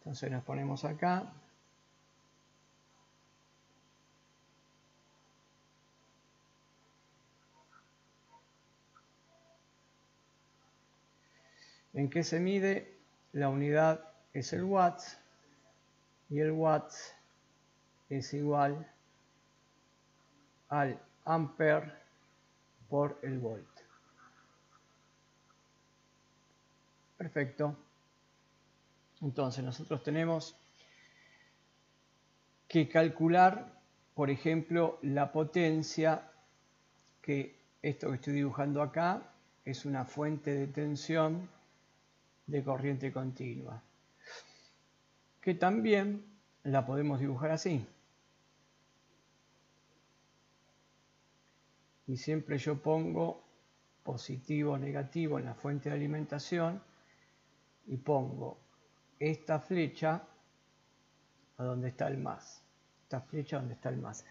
Entonces nos ponemos acá. ¿En qué se mide? La unidad es el watts y el watts es igual al ampere por el volt. Perfecto. Entonces nosotros tenemos que calcular, por ejemplo, la potencia, que esto que estoy dibujando acá es una fuente de tensión de corriente continua, que también la podemos dibujar así. Y siempre yo pongo positivo o negativo en la fuente de alimentación y pongo esta flecha a donde está el más. Esta flecha donde está el más.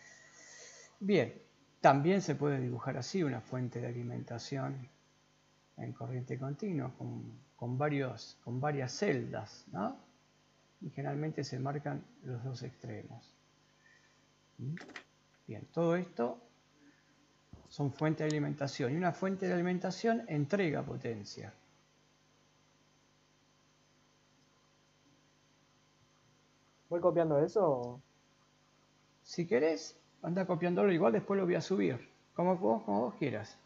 Bien, también se puede dibujar así una fuente de alimentación en corriente continua con varias celdas, ¿no? Y generalmente se marcan los dos extremos. Bien, todo esto son fuentes de alimentación y una fuente de alimentación entrega potencia. ¿Voy copiando eso? Si querés, anda copiándolo, igual después lo voy a subir, como vos quieras.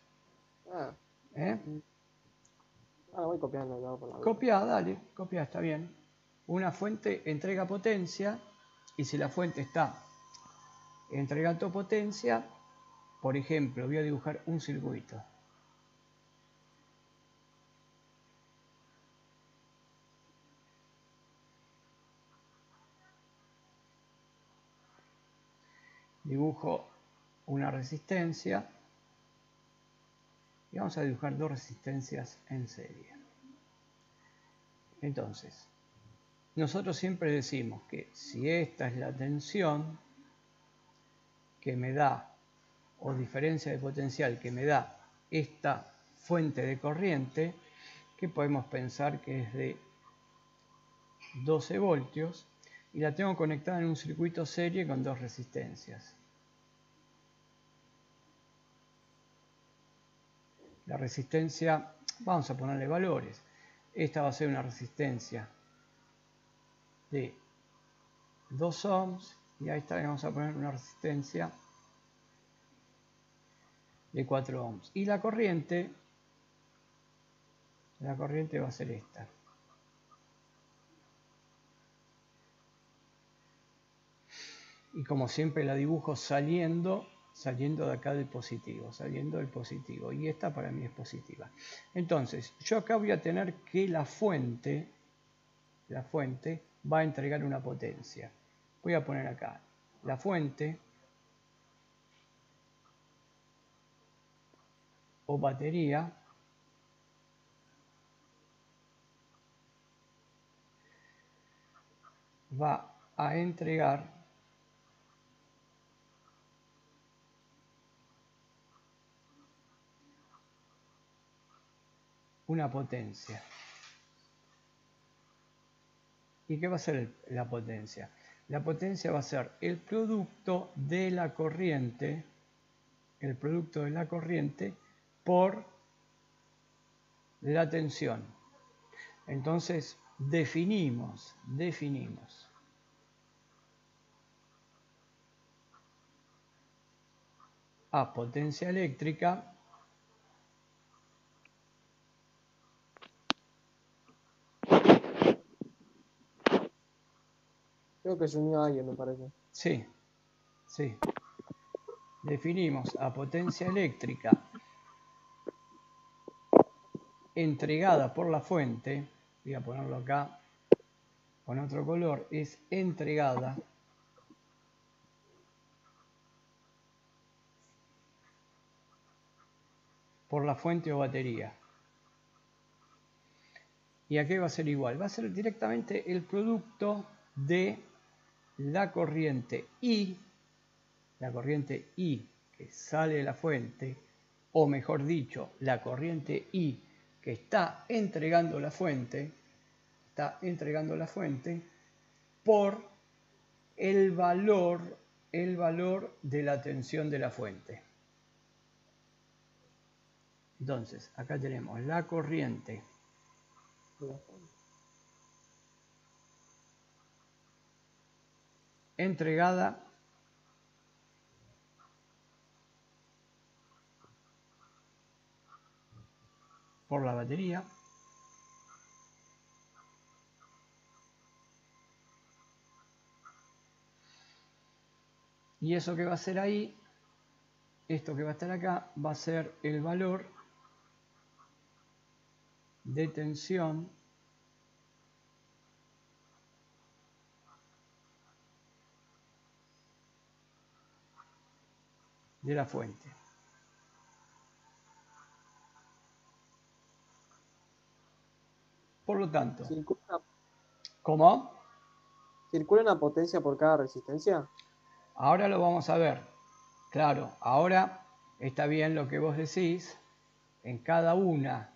Ah, ¿Eh? voy copiando yo por la duda. Copia, dale, copia, está bien. Una fuente entrega potencia y si la fuente está entregando potencia, por ejemplo, voy a dibujar un circuito. Dibujo una resistencia y vamos a dibujar dos resistencias en serie. Entonces, nosotros siempre decimos que si esta es la tensión que me da, o diferencia de potencial que me da esta fuente de corriente, que podemos pensar que es de 12 voltios, y la tengo conectada en un circuito serie con dos resistencias. La resistencia, vamos a ponerle valores. Esta va a ser una resistencia de 2 ohms y a esta le vamos a poner una resistencia de 4 ohms. Y la corriente va a ser esta. Y como siempre la dibujo saliendo de acá del positivo, saliendo del positivo. Y esta para mí es positiva. Entonces, yo acá voy a tener que la fuente va a entregar una potencia. Voy a poner acá la fuente o batería va a entregar una potencia. ¿Y qué va a ser la potencia? La potencia va a ser el producto de la corriente, por la tensión. Entonces definimos a potencia eléctrica Creo que se unió alguien, me parece. Sí. Definimos a potencia eléctrica entregada por la fuente, voy a ponerlo acá con otro color, es entregada por la fuente o batería. ¿Y a qué va a ser igual? Va a ser directamente el producto de la corriente I que sale de la fuente, o mejor dicho, la corriente I que está entregando la fuente, por el valor de la tensión de la fuente. Entonces, acá tenemos la corriente entregada por la batería y eso que va a ser ahí, esto que va a estar acá, va a ser el valor de tensión de la fuente. Por lo tanto, ¿cómo? ¿Circula una potencia por cada resistencia? Ahora lo vamos a ver. Claro, ahora está bien lo que vos decís. En cada una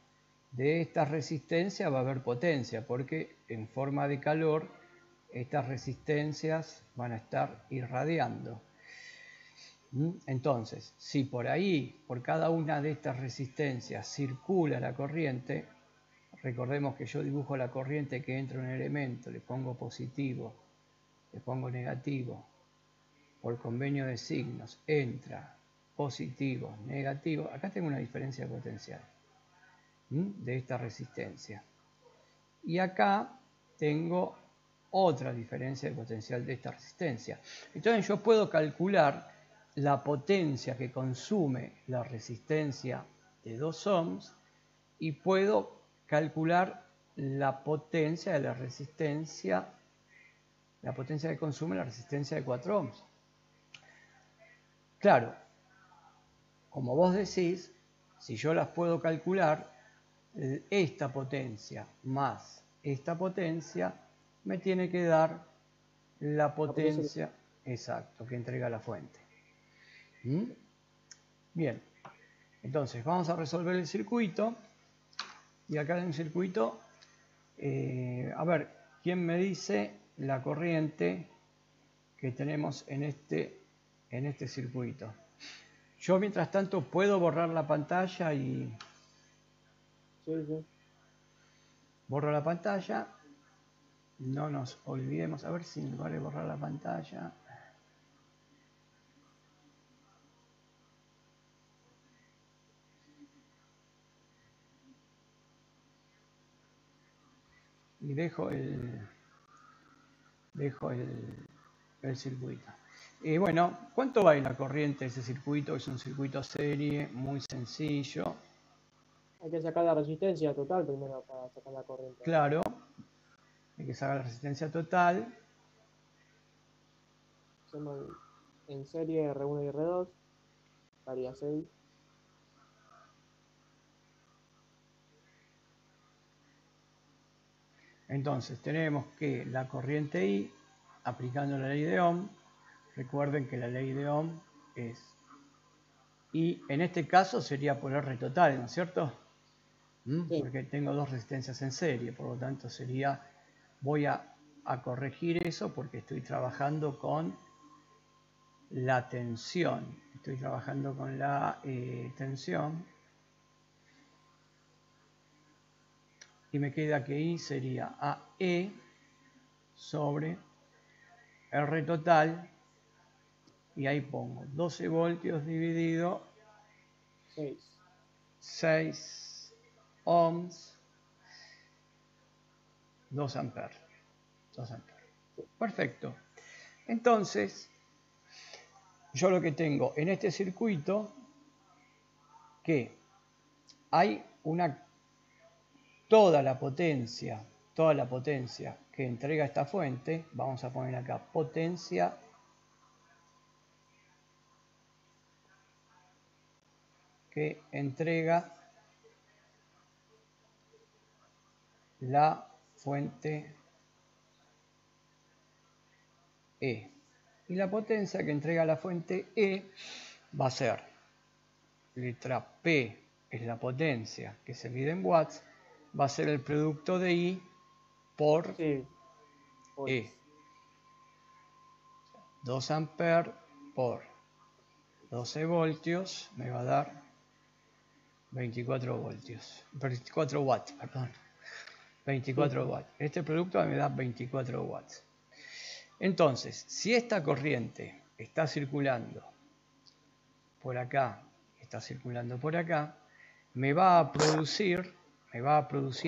de estas resistencias va a haber potencia, porque en forma de calor estas resistencias van a estar irradiando. Entonces, si por ahí, por cada una de estas resistencias circula la corriente, recordemos que yo dibujo la corriente que entra en un elemento, le pongo positivo, le pongo negativo, por convenio de signos, entra, positivo, negativo, acá tengo una diferencia potencial de esta resistencia. Y acá tengo otra diferencia de potencial de esta resistencia. Entonces yo puedo calcular la potencia que consume la resistencia de 2 ohms y puedo calcular la potencia de la potencia que consume la resistencia de 4 ohms. Claro, como vos decís, si yo las puedo calcular, esta potencia más esta potencia me tiene que dar la potencia exacta que entrega la fuente. Bien, entonces vamos a resolver el circuito. Y acá en el circuito, a ver, ¿quién me dice la corriente que tenemos en este circuito? Yo mientras tanto puedo borrar la pantalla y... Sí. Borro la pantalla. No nos olvidemos, a ver si en lugar de borrar la pantalla... Y dejo el circuito. Bueno, ¿cuánto va la corriente de ese circuito? Es un circuito serie, muy sencillo. Hay que sacar la resistencia total primero para sacar la corriente. Claro, hay que sacar la resistencia total. Hacemos en serie R1 y R2, daría 6. Entonces tenemos que la corriente I, aplicando la ley de Ohm, recuerden que la ley de Ohm es I, en este caso sería por R total, ¿no es cierto? Sí. Porque tengo dos resistencias en serie, por lo tanto sería, voy a corregir eso porque estoy trabajando con la tensión, estoy trabajando con la tensión. Y me queda que I sería AE sobre R total, y ahí pongo 12 voltios dividido 6 ohms, 2 amperes. Perfecto. Entonces, yo lo que tengo en este circuito, que hay toda la potencia que entrega esta fuente, vamos a poner acá potencia que entrega la fuente E. Y la potencia que entrega la fuente E va a ser, letra P es la potencia que se mide en watts, va a ser el producto de I por E. 2 amperes por 12 voltios me va a dar 24 voltios. 24 watts, perdón. 24 watts. Este producto me da 24 watts. Entonces, si esta corriente está circulando por acá, está circulando por acá, me va a producir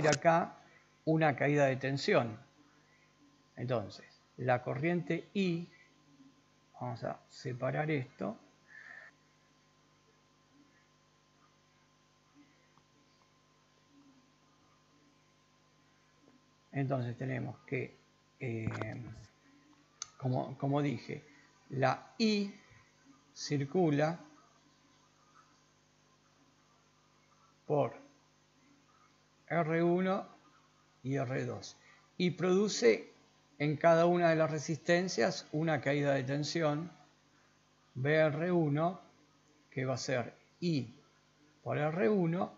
acá una caída de tensión. Entonces, la corriente I, vamos a separar esto. Entonces tenemos que, como dije, la I circula por R1 y R2 y produce en cada una de las resistencias una caída de tensión BR1, que va a ser I por R1,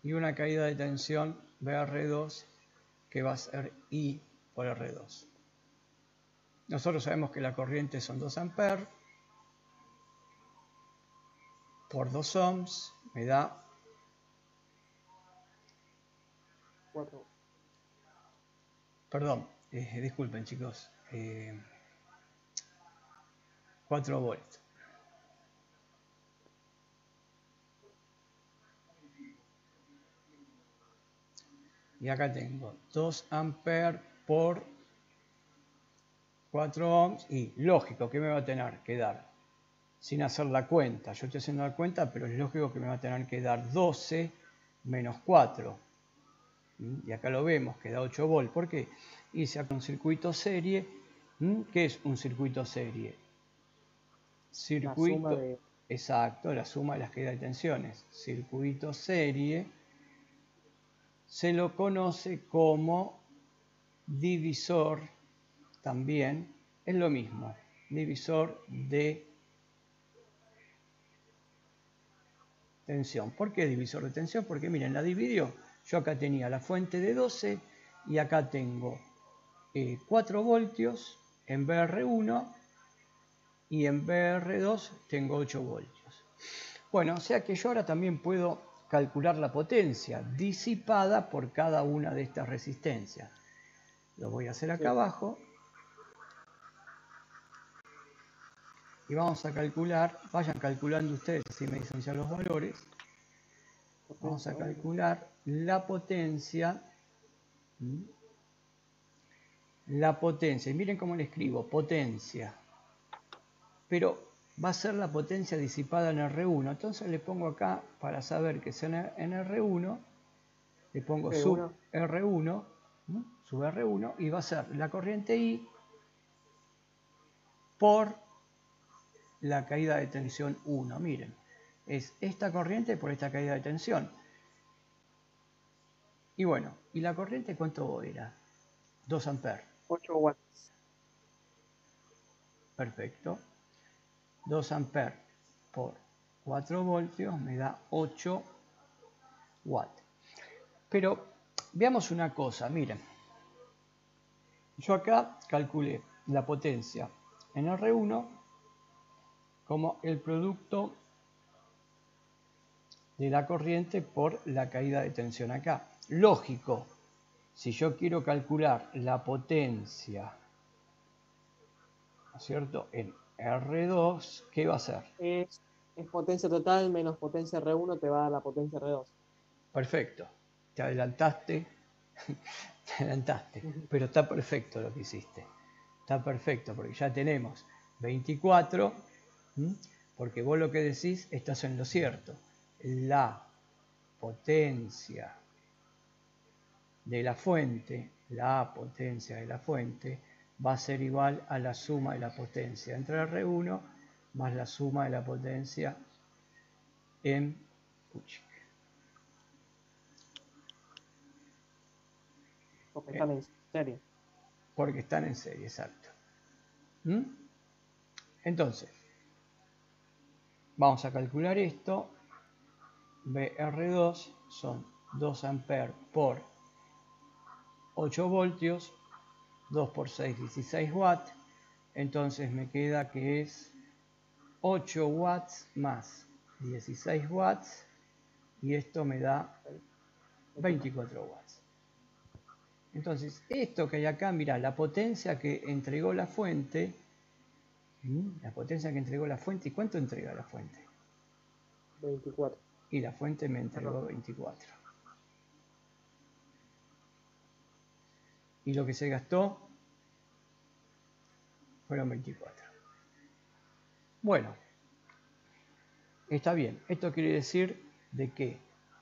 y una caída de tensión BR2, que va a ser I por R2. Nosotros sabemos que la corriente son 2 amperes por 2 ohms, me da 4. Perdón, disculpen chicos, 4 volts. Y acá tengo 2 amperes por 4 ohms y lógico que me va a tener que dar, sin hacer la cuenta, yo estoy haciendo la cuenta, pero es lógico que me va a tener que dar 12 menos 4. Y acá lo vemos, que da 8 volts. ¿Por qué? Hice acá un circuito serie. ¿Qué es un circuito serie? Circuito, exacto, la suma de las caídas de tensiones. Circuito serie se lo conoce como divisor también, es lo mismo, divisor de tensión. ¿Por qué divisor de tensión? Porque miren, la dividió. Yo acá tenía la fuente de 12 y acá tengo 4 voltios en BR1 y en BR2 tengo 8 voltios. Bueno, o sea que yo ahora también puedo calcular la potencia disipada por cada una de estas resistencias. Lo voy a hacer acá abajo. Y vamos a calcular, vayan calculando ustedes, así me dicen ya los valores. Vamos a calcular la potencia. La potencia, y miren cómo le escribo, potencia. Pero va a ser la potencia disipada en R1. Entonces le pongo acá, para saber que es en R1, le pongo sub R1, sub R1, y va a ser la corriente I por la caída de tensión 1. Miren, es esta corriente por esta caída de tensión. Y bueno, ¿y la corriente cuánto era? 2 amperes. 8 watts. Perfecto. 2 amperes por 4 voltios me da 8 watts. Pero veamos una cosa, miren. Yo acá calculé la potencia en R1 como el producto de la corriente por la caída de tensión acá. Lógico, si yo quiero calcular la potencia, ¿no es cierto?, en R2, ¿qué va a ser? Es potencia total menos potencia R1 te va a dar la potencia R2. Perfecto, te adelantaste, pero está perfecto lo que hiciste. Está perfecto, porque ya tenemos 24, porque vos lo que decís estás en lo cierto. La potencia de la fuente, va a ser igual a la suma de la potencia entre R1 más la suma de la potencia en Porque están en serie. Porque están en serie, exacto. Entonces, vamos a calcular esto. BR2 son 2 amperes por 8 voltios, 2 por 6, 16 watts. entonces me queda que es 8 watts más 16 watts y esto me da 24 watts. Entonces, esto que hay acá, mira, la potencia que entregó la fuente, ¿y cuánto entrega la fuente? 24. Y la fuente me entregó 24. Y lo que se gastó fueron 24. Bueno, está bien. Esto quiere decir de que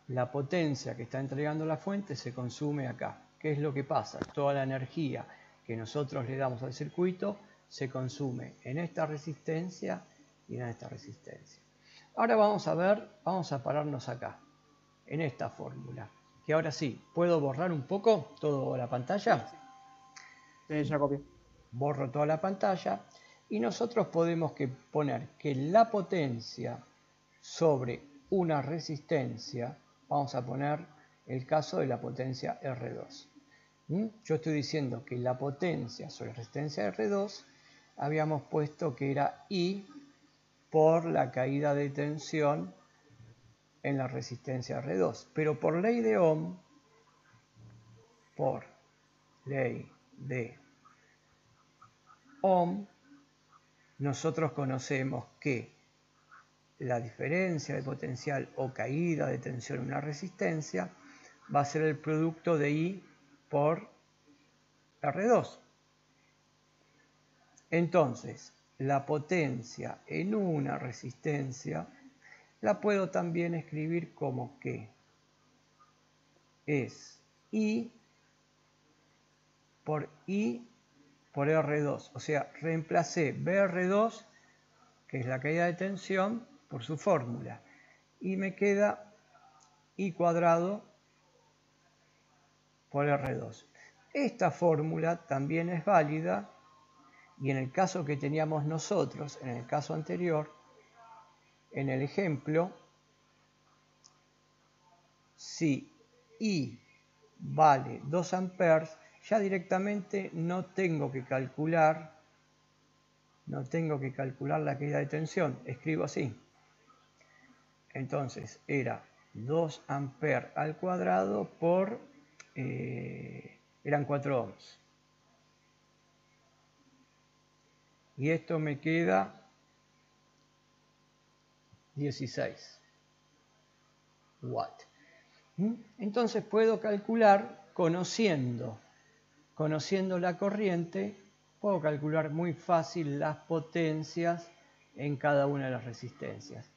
la potencia que está entregando la fuente se consume acá. ¿Qué es lo que pasa? Toda la energía que nosotros le damos al circuito se consume en esta resistencia y en esta resistencia. Ahora vamos a pararnos acá, en esta fórmula. Que ahora sí, ¿puedo borrar un poco toda la pantalla? Sí, ya copié. Borro toda la pantalla y nosotros podemos poner que la potencia sobre una resistencia, vamos a poner el caso de la potencia R2. Yo estoy diciendo que la potencia sobre la resistencia R2 habíamos puesto que era I por la caída de tensión en la resistencia R2. Pero por ley de Ohm, nosotros conocemos que la diferencia de potencial o caída de tensión en una resistencia va a ser el producto de I por R2. Entonces, la potencia en una resistencia la puedo también escribir como que es I por R2. O sea, reemplacé BR2, que es la caída de tensión, por su fórmula. Y me queda I cuadrado por R2. Esta fórmula también es válida y en el caso que teníamos nosotros, en el caso anterior, en el ejemplo, si I vale 2 amperes, ya directamente no tengo que calcular la caída de tensión. Escribo así. Entonces era 2 amperes al cuadrado por, eran 4 ohms. Y esto me queda 16 watts. Entonces puedo calcular, conociendo la corriente, puedo calcular muy fácil las potencias en cada una de las resistencias.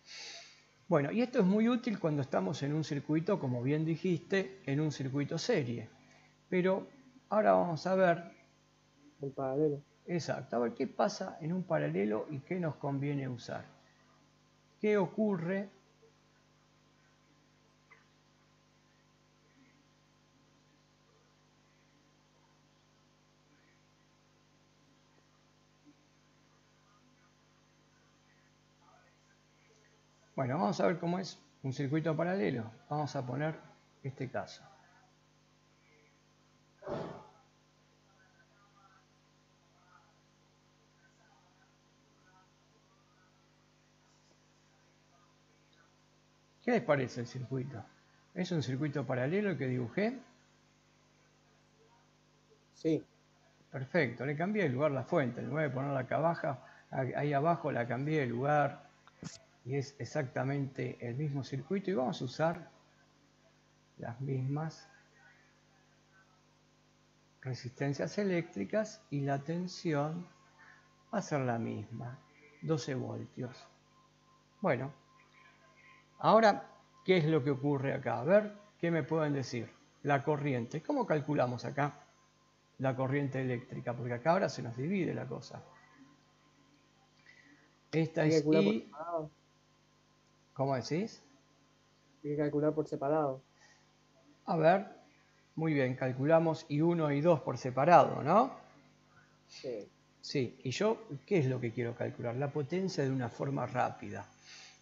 Bueno, y esto es muy útil cuando estamos en un circuito, como bien dijiste, en un circuito serie. Pero ahora vamos a ver El paralelo. exacto, a ver qué pasa en un paralelo y qué nos conviene usar. ¿Qué ocurre? Bueno, vamos a ver cómo es un circuito paralelo. Vamos a poner este caso. ¿Qué les parece el circuito? ¿Es un circuito paralelo el que dibujé? Sí. Perfecto, le cambié el lugar a la fuente. En lugar de ponerla acá abajo, ahí abajo la cambié de lugar y es exactamente el mismo circuito y vamos a usar las mismas resistencias eléctricas y la tensión va a ser la misma, 12 voltios. Bueno, ahora, ¿qué es lo que ocurre acá? A ver, ¿qué me pueden decir? La corriente. ¿Cómo calculamos acá la corriente eléctrica? Porque acá ahora se nos divide la cosa. Esta Hay que es calcular por I. separado. ¿Cómo decís? Hay que calcular por separado. A ver, muy bien, calculamos I1 y I2 por separado, ¿no? Sí. Sí, y yo, ¿qué es lo que quiero calcular? La potencia de una forma rápida.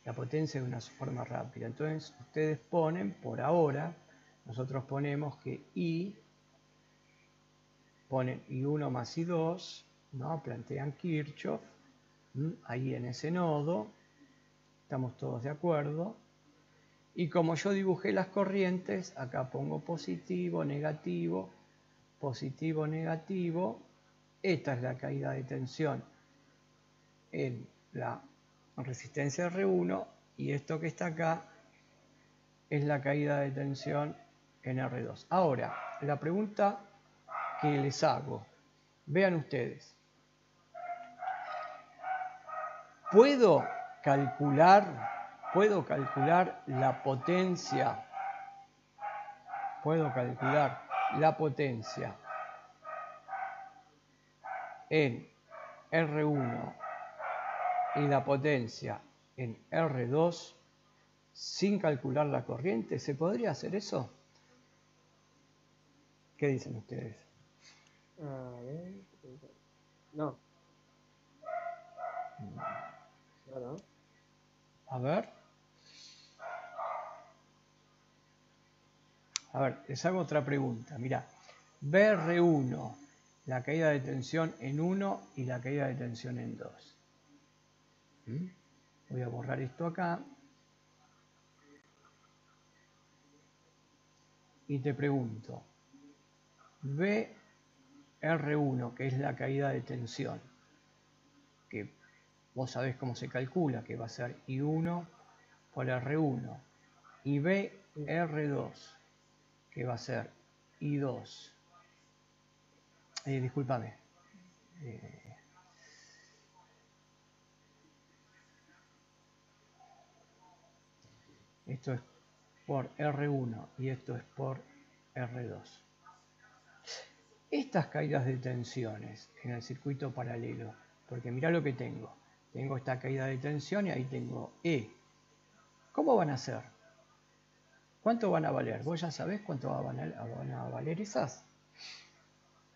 La potencia de una forma rápida. Entonces, ustedes ponen, por ahora, nosotros ponemos que I, ponen I1 más I2, ¿no? Plantean Kirchhoff, ahí en ese nodo, estamos todos de acuerdo. Y como yo dibujé las corrientes, acá pongo positivo, negativo, positivo, negativo. Esta es la caída de tensión en la resistencia R1 y esto que está acá es la caída de tensión en R2. Ahora, la pregunta que les hago, vean ustedes, ¿puedo calcular la potencia? ¿Puedo calcular la potencia en R1 y la potencia en R2 sin calcular la corriente? ¿Se podría hacer eso? ¿Qué dicen ustedes? A ver. No. No, no. A ver, les hago otra pregunta. Mirá, BR1, la caída de tensión en 1 y la caída de tensión en 2. Voy a borrar esto acá. Y te pregunto, BR1, que es la caída de tensión, que vos sabés cómo se calcula, que va a ser I1 por R1, y BR2, que va a ser I2. Discúlpame. Esto es por R1 y esto es por R2. Estas caídas de tensiones en el circuito paralelo, porque mirá lo que tengo. Tengo esta caída de tensión y ahí tengo E. ¿Cómo van a ser? ¿Cuánto van a valer? ¿Vos ya sabés cuánto van a valer esas?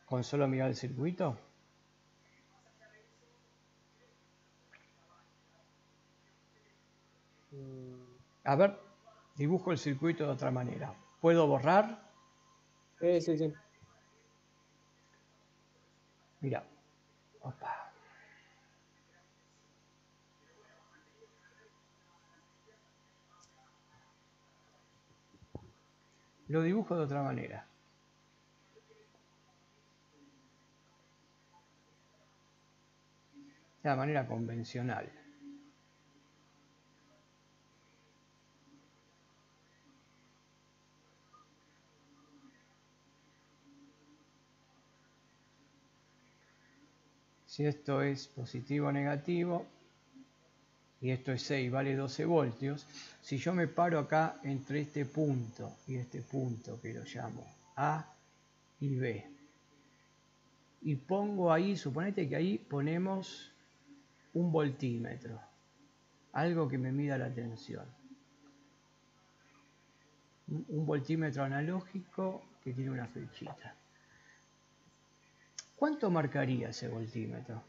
¿Con solo mirar el circuito? A ver, dibujo el circuito de otra manera. ¿Puedo borrar? Sí, sí. Mira. Opa. Lo dibujo de otra manera. De la manera convencional. Si esto es positivo o negativo, y esto es 6, vale 12 voltios, si yo me paro acá entre este punto y este punto, que lo llamo A y B, y pongo ahí, suponete que ahí ponemos un voltímetro, algo que me mida la tensión. Un voltímetro analógico que tiene una flechita. ¿Cuánto marcaría ese voltímetro?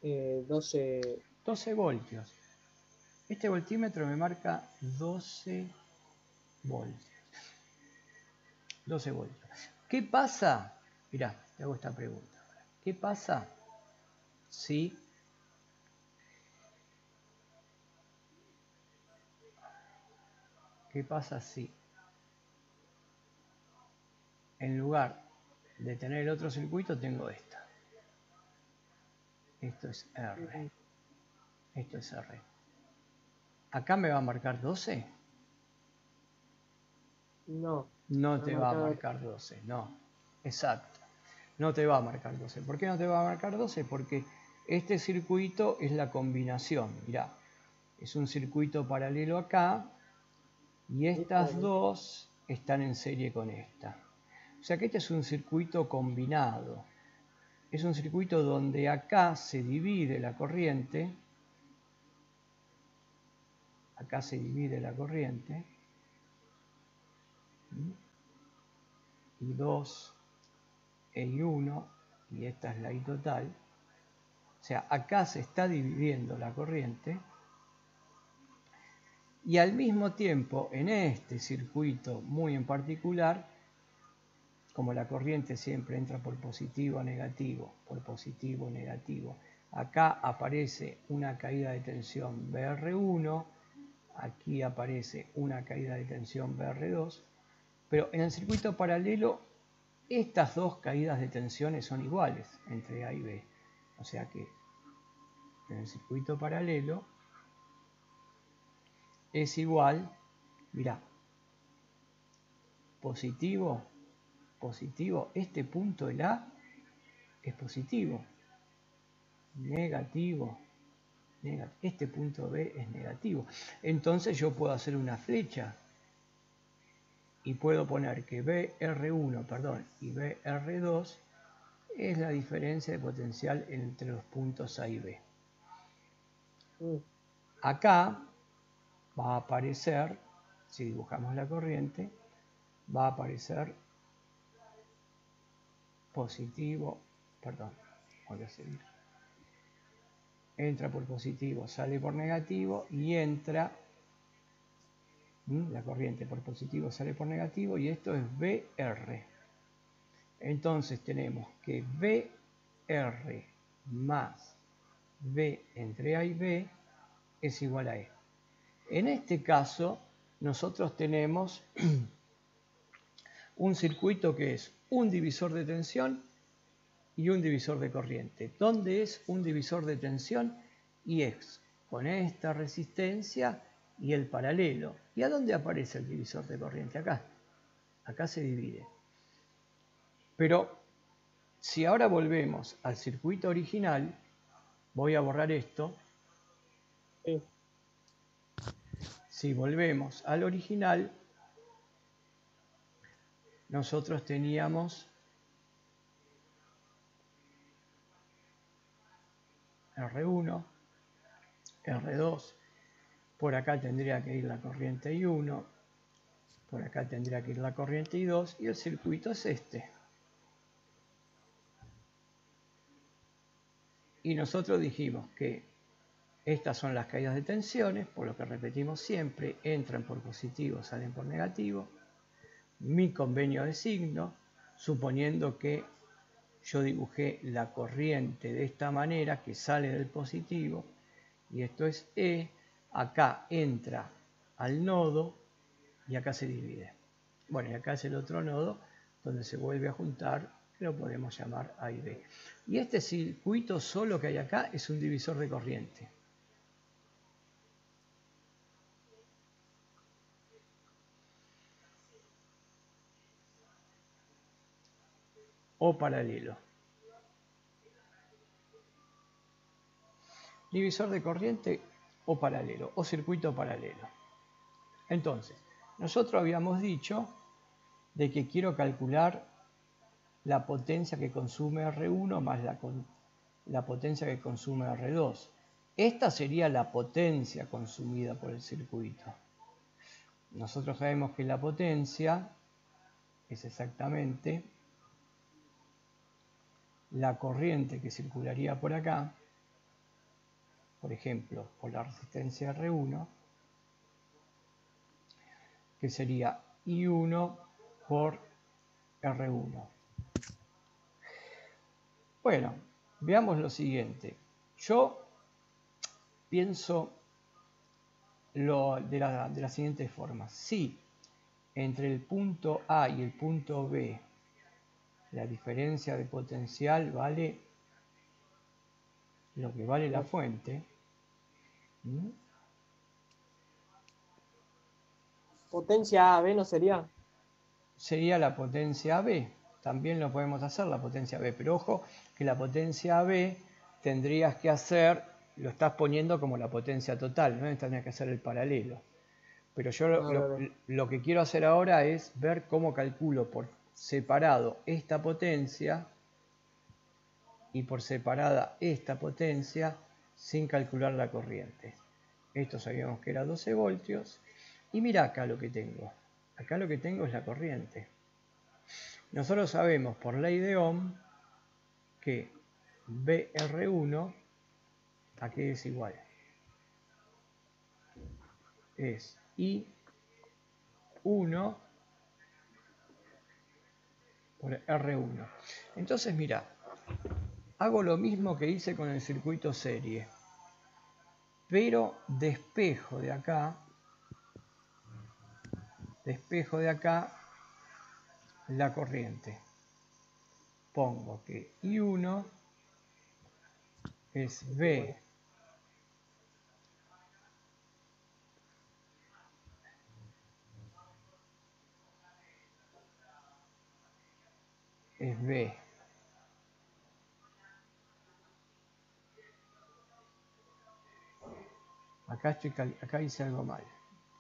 12 voltios. Este voltímetro me marca 12 voltios. 12 voltios. ¿Qué pasa? Mirá, te hago esta pregunta. ¿Qué pasa si en lugar de tener el otro circuito tengo esta? Esto es R. Esto es R. ¿Acá me va a marcar 12? No. No te va a marcar 12, no. Exacto. No te va a marcar 12. ¿Por qué no te va a marcar 12? Porque este circuito es la combinación. Mirá, es un circuito paralelo acá y estas dos están en serie con esta. O sea que este es un circuito combinado. Es un circuito donde acá se divide la corriente. Acá se divide la corriente. I2 e I1 y esta es la I total. O sea, acá se está dividiendo la corriente. Y al mismo tiempo, en este circuito muy en particular, como la corriente siempre entra por positivo a negativo, por positivo negativo, acá aparece una caída de tensión BR1, aquí aparece una caída de tensión BR2, pero en el circuito paralelo estas dos caídas de tensiones son iguales entre A y B. O sea que en el circuito paralelo es igual, mirá, positivo, positivo, este punto, el A, es positivo, negativo, este punto B es negativo. Entonces yo puedo hacer una flecha y puedo poner que BR1, perdón, y BR2 es la diferencia de potencial entre los puntos A y B. Acá va a aparecer, si dibujamos la corriente, va a aparecer positivo, perdón, voy a seguir. Entra por positivo, sale por negativo y entra, la corriente por positivo sale por negativo y esto es BR. Entonces tenemos que BR más B entre A y B es igual a E. En este caso, nosotros tenemos un circuito que es un divisor de tensión y un divisor de corriente. ¿Dónde es un divisor de tensión? Y es con esta resistencia y el paralelo. ¿Y a dónde aparece el divisor de corriente? Acá. Acá se divide. Pero si ahora volvemos al circuito original, voy a borrar esto. Sí. Si volvemos al original, nosotros teníamos R1, R2, por acá tendría que ir la corriente I1, por acá tendría que ir la corriente I2 y el circuito es este. Y nosotros dijimos que estas son las caídas de tensiones, por lo que repetimos siempre, entran por positivo, salen por negativo. Mi convenio de signo, suponiendo que yo dibujé la corriente de esta manera que sale del positivo, y esto es E, acá entra al nodo y acá se divide. Bueno, y acá es el otro nodo donde se vuelve a juntar, que lo podemos llamar A y B. Y este circuito solo que hay acá es un divisor de corriente. O paralelo. Divisor de corriente o paralelo, o circuito paralelo. Entonces, nosotros habíamos dicho de que quiero calcular la potencia que consume R1 más la potencia que consume R2. Esta sería la potencia consumida por el circuito. Nosotros sabemos que la potencia es exactamente la corriente que circularía por acá, por ejemplo, por la resistencia R1, que sería I1 por R1. Bueno, veamos lo siguiente. Yo pienso de la siguiente forma. Si entre el punto A y el punto B la diferencia de potencial vale lo que vale la fuente, Potencia AB no sería. sería la potencia AB. También lo podemos hacer, la potencia AB. Pero ojo que la potencia AB tendrías que hacer, lo estás poniendo como la potencia total, ¿no? Tendrías que hacer el paralelo. Pero yo lo que quiero hacer ahora es ver cómo calculo por separado esta potencia y por separada esta potencia sin calcular la corriente. Esto sabíamos que era 12 voltios. Y mira acá lo que tengo. Acá lo que tengo es la corriente. Nosotros sabemos por ley de Ohm que BR1 ¿a qué es igual? Es I1 por R1. Entonces, mira, hago lo mismo que hice con el circuito serie, pero despejo de acá la corriente. Pongo que I1 es B es B. Acá hice algo mal.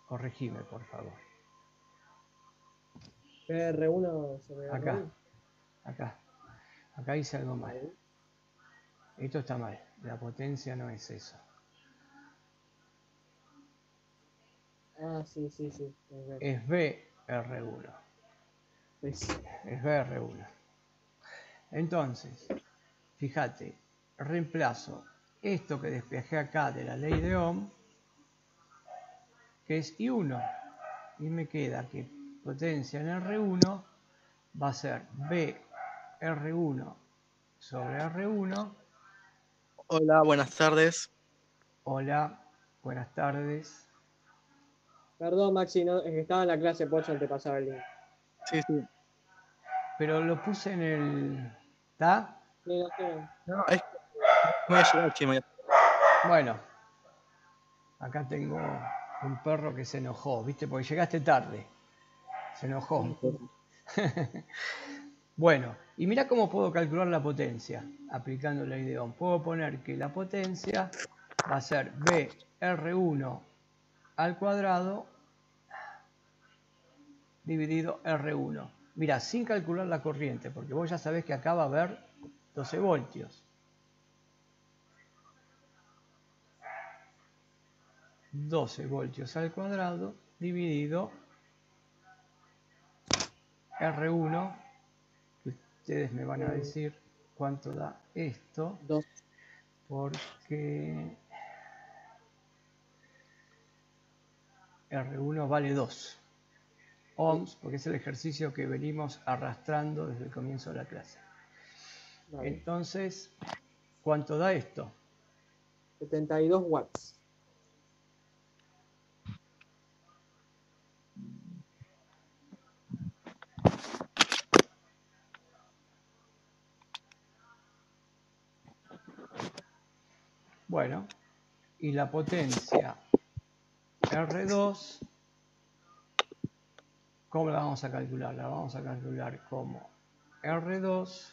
Corregime, por favor. PR1 sobre R1. Acá hice algo mal. Esto está mal. La potencia no es eso. Ah, sí. Es BR1. Es Es BR1. Entonces, fíjate, reemplazo esto que despejé acá de la ley de Ohm, que es I1, y me queda que potencia en R1 va a ser BR1 sobre R1. Hola, buenas tardes. Hola, buenas tardes. Perdón, Maxi, no, es que estaba en la clase, por eso te pasaba el link. Sí. Pero lo puse en el... ¿Está? Sí, no. No, es que no voy a llegar, Chimo. Bueno, acá tengo un perro que se enojó, ¿viste? Porque llegaste tarde. Se enojó. Bueno, y mira cómo puedo calcular la potencia aplicando la ley de Ohm. Puedo poner que la potencia va a ser BR1 al cuadrado dividido R1. Mira, sin calcular la corriente, porque vos ya sabés que acá va a haber 12 voltios. 12 voltios al cuadrado dividido R1, que ustedes me van a decir cuánto da esto, 2. porque R1 vale 2 ohms, porque es el ejercicio que venimos arrastrando desde el comienzo de la clase. Vale. Entonces, ¿cuánto da esto? 72 watts. Bueno, y la potencia R2, ¿cómo la vamos a calcular? La vamos a calcular como R2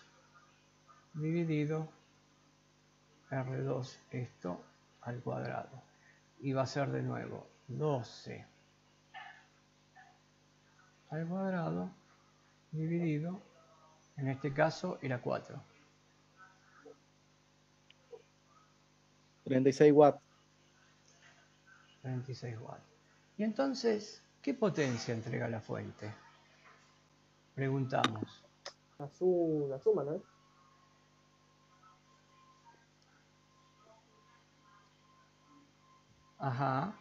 dividido R2 esto al cuadrado. Y va a ser de nuevo 12 al cuadrado dividido, en este caso era 4. 36 watts. 36 watts. Y entonces, ¿qué potencia entrega la fuente? Preguntamos. La suma, ¿no? Ajá.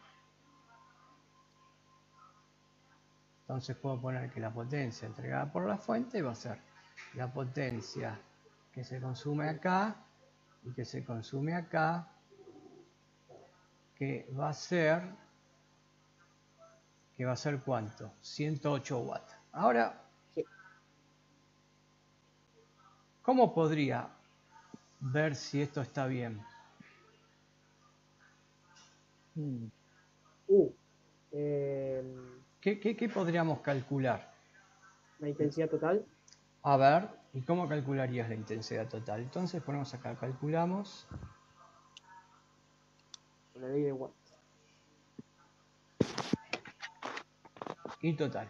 Entonces puedo poner que la potencia entregada por la fuente va a ser la potencia que se consume acá y que se consume acá, que va a ser ¿cuánto? 108 watts. Ahora, Sí. ¿cómo podría ver si esto está bien? ¿Qué podríamos calcular? La intensidad total. A ver, ¿y cómo calcularías la intensidad total? Entonces ponemos acá, calculamos. La ley de watts. Y total.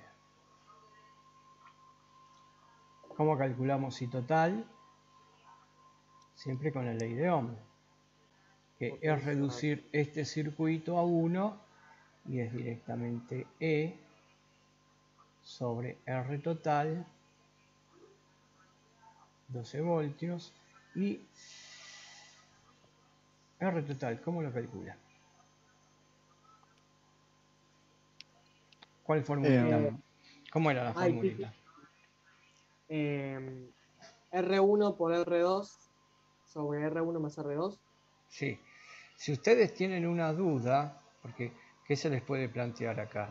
¿Cómo calculamos I total? Siempre con la ley de Ohm, que es reducir este circuito a 1 y es directamente E sobre R total, 12 voltios, y R total, ¿cómo lo calcula? ¿Cuál formulita? ¿Cómo era la formulita? R1 por R2 sobre R1 más R2. Sí. Si ustedes tienen una duda, porque ¿qué se les puede plantear acá?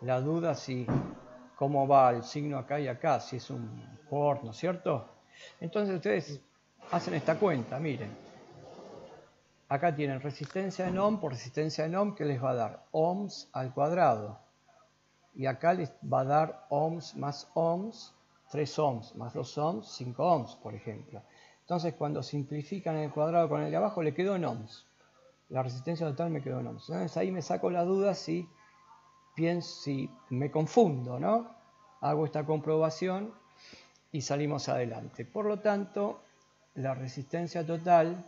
La duda si cómo va el signo acá y acá, si es un por, ¿no es cierto? Entonces ustedes hacen esta cuenta, miren. Acá tienen resistencia en ohm por resistencia en ohm, que les va a dar ohms al cuadrado. Y acá les va a dar ohms más ohms, 3 ohms más 2 ohms, 5 ohms, por ejemplo. Entonces, cuando simplifican el cuadrado con el de abajo, le quedó en ohms. La resistencia total me quedó en ohms. Entonces, ahí me saco la duda si me confundo, ¿no? Hago esta comprobación y salimos adelante. Por lo tanto, la resistencia total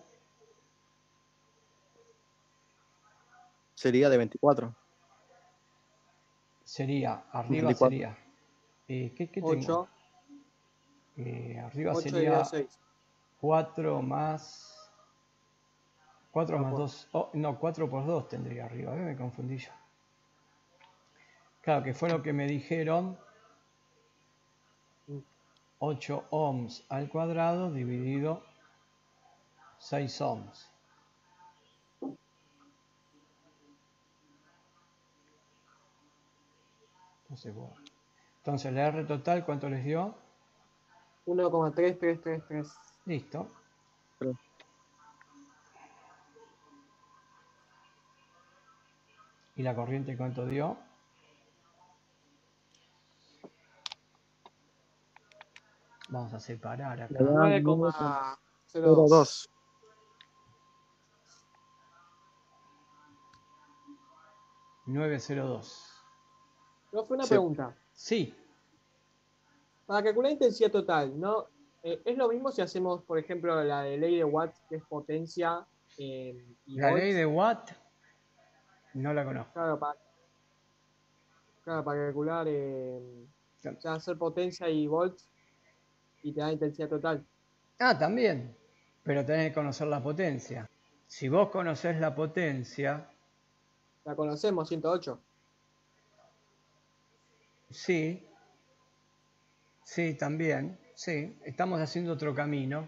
Sería de 24. sería, arriba 24. sería, ¿qué tengo? 8. Arriba 8 sería dividido 6. 4 más 4. 2, no, 4 por 2 tendría arriba, me confundí yo. Claro, que fue lo que me dijeron, 8 ohms al cuadrado dividido 6 ohms. Entonces, la R total, ¿cuánto les dio? 1,3333. Listo. ¿Y la corriente cuánto dio? Vamos a separar acá. 9,02. 902. No fue una Sí. pregunta. Sí, Para calcular intensidad total, ¿no? Es lo mismo si hacemos, por ejemplo, la de ley de Watt, que es potencia y la ley volts. de Watt no la conozco. Claro, para calcular, o sea, hacer potencia y volts y te da intensidad total. Ah, también, pero tenés que conocer la potencia. Si vos conocés la potencia, La conocemos, 108. sí, sí, también, sí, estamos haciendo otro camino.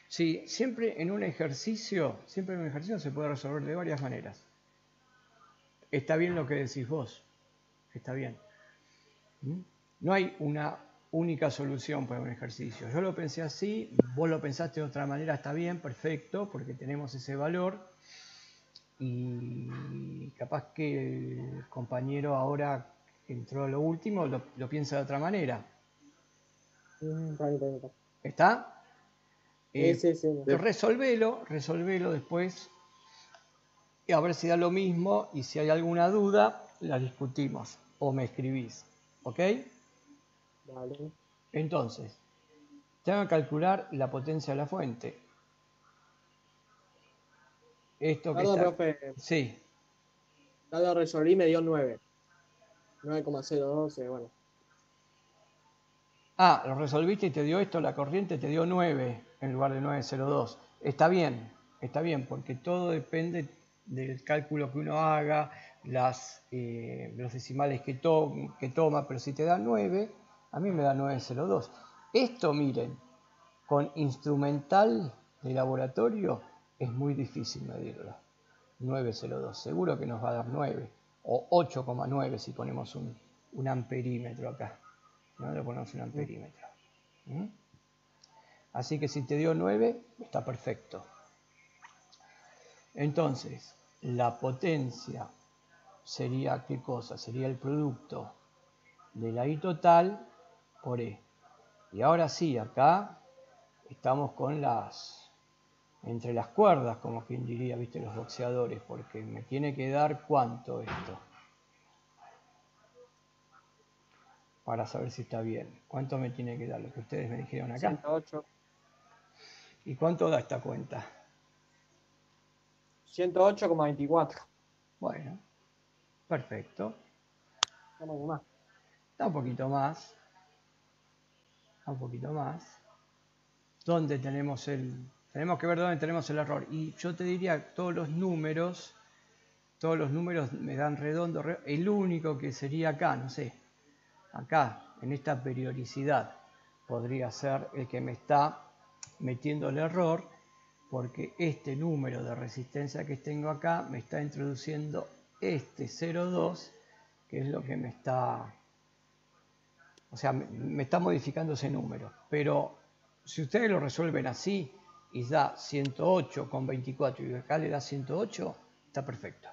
Sí, siempre en un ejercicio se puede resolver de varias maneras. Está bien lo que decís vos, está bien. No hay una única solución para un ejercicio. Yo lo pensé así, vos lo pensaste de otra manera, está bien, perfecto, porque tenemos ese valor. Y capaz que el compañero ahora que entró a lo último lo piensa de otra manera. ¿Está? Sí. Resolvelo después y a ver si da lo mismo y si hay alguna duda, la discutimos o me escribís. ¿Ok? Vale. Entonces, tengo que calcular la potencia de la fuente. Esto que Perdón, está... profe. Sí. Ya lo resolví, me dio 9. 9,012, bueno. Ah, lo resolviste y te dio esto, la corriente te dio 9 en lugar de 9,02. Está bien, porque todo depende del cálculo que uno haga, los decimales que toma, pero si te da 9, a mí me da 9,02. Esto, miren, con instrumental de laboratorio es muy difícil medirlo. 9,02, seguro que nos va a dar 9, o 8,9 si ponemos un amperímetro acá. No le ponemos un amperímetro. Así que si te dio 9, está perfecto. Entonces, la potencia sería, ¿qué cosa? Sería el producto de la I total por E. Y ahora sí, acá estamos con entre las cuerdas, como quien diría, viste, los boxeadores, porque me tiene que dar cuánto esto. Para saber si está bien. ¿Cuánto me tiene que dar? Lo que ustedes me dijeron acá. 108. ¿Y cuánto da esta cuenta? 108,24. Bueno, perfecto. Vamos más. Da un poquito más. ¿Dónde tenemos tenemos que ver dónde tenemos el error? Y yo te diría, todos los números me dan redondo. El único que sería acá, no sé, acá, en esta periodicidad. podría ser el que me está metiendo el error, porque este número de resistencia que tengo acá me está introduciendo este 0,2, que es lo que me está, o sea, me está modificando ese número. Pero si ustedes lo resuelven así y da 108,24 y acá le da 108, está perfecto.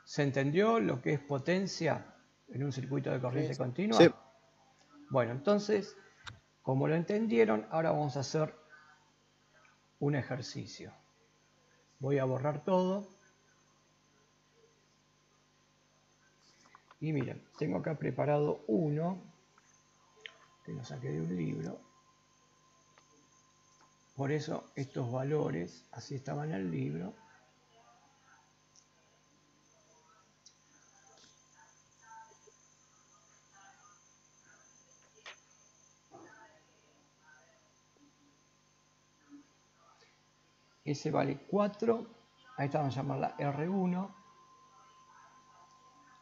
¿Se entendió lo que es potencia en un circuito de corriente continua? Sí. Bueno, entonces, como lo entendieron, ahora vamos a hacer un ejercicio. Voy a borrar todo. Y miren, tengo acá preparado uno, que lo saqué de un libro. Por eso estos valores, así estaban en el libro. Ese vale 4. Ahí está, vamos a llamarla R1.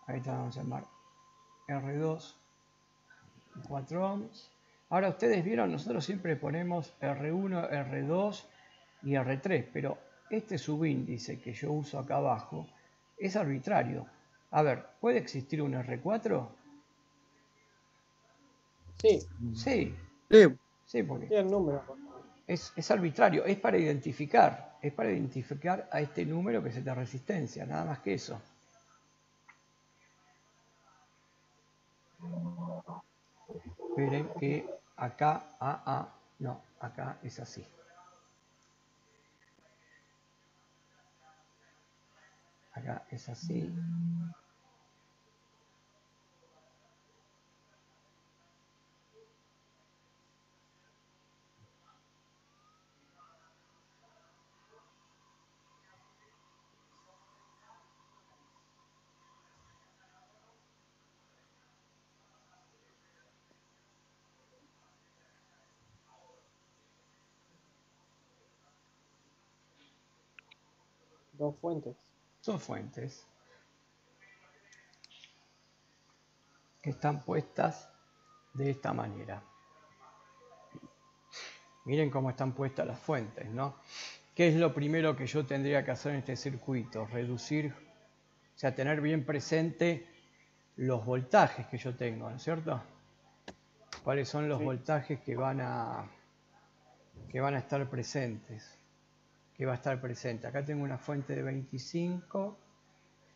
Ahí está, vamos a llamar R2. 4 ohms. Ahora ustedes vieron, nosotros siempre ponemos R1, R2 y R3, pero este subíndice que yo uso acá abajo es arbitrario. A ver, ¿puede existir un R4? Sí, Sí, Sí. sí, porque tiene el número. es arbitrario, es para identificar a este número que es de resistencia, nada más que eso. Esperen que acá, no, acá es así. Acá es así. Dos fuentes. Son fuentes que están puestas de esta manera. Miren cómo están puestas las fuentes, ¿no? ¿Qué es lo primero que yo tendría que hacer en este circuito? Reducir, o sea, tener bien presente los voltajes que yo tengo, ¿no es cierto? ¿Cuáles son los voltajes que van a estar presentes? Que va a estar presente. Acá tengo una fuente de 25.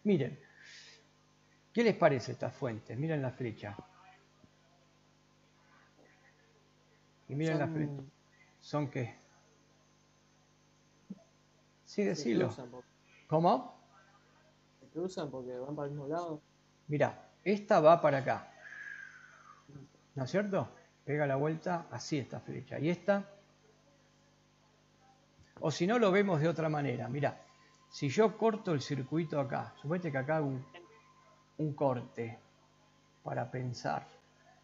Miren, ¿qué les parece estas fuentes? Miren la flecha. Y miren la flecha. ¿Son qué? Sí, decilo. ¿Cómo? Se cruzan porque van para el mismo lado. Mirá, esta va para acá. ¿No es cierto? Pega la vuelta, así esta flecha. Y esta. O si no, lo vemos de otra manera. Mirá, si yo corto el circuito acá, suponete que acá hago un corte para pensar.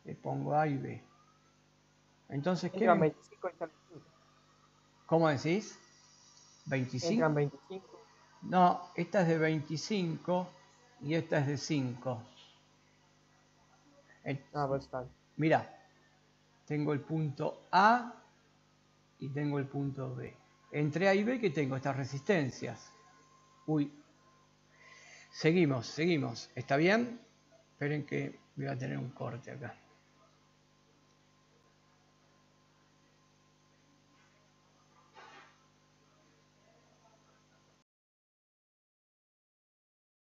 Le pongo A y B. Entonces, ¿qué? Entran 25 y salen 5. ¿Cómo decís? ¿25? Entran 25. No, esta es de 25 y esta es de 5. Pues está. Mirá, tengo el punto A y tengo el punto B. Entre A y B, ¿qué tengo? Estas resistencias. Uy. Seguimos. ¿Está bien? Esperen que voy a tener un corte acá.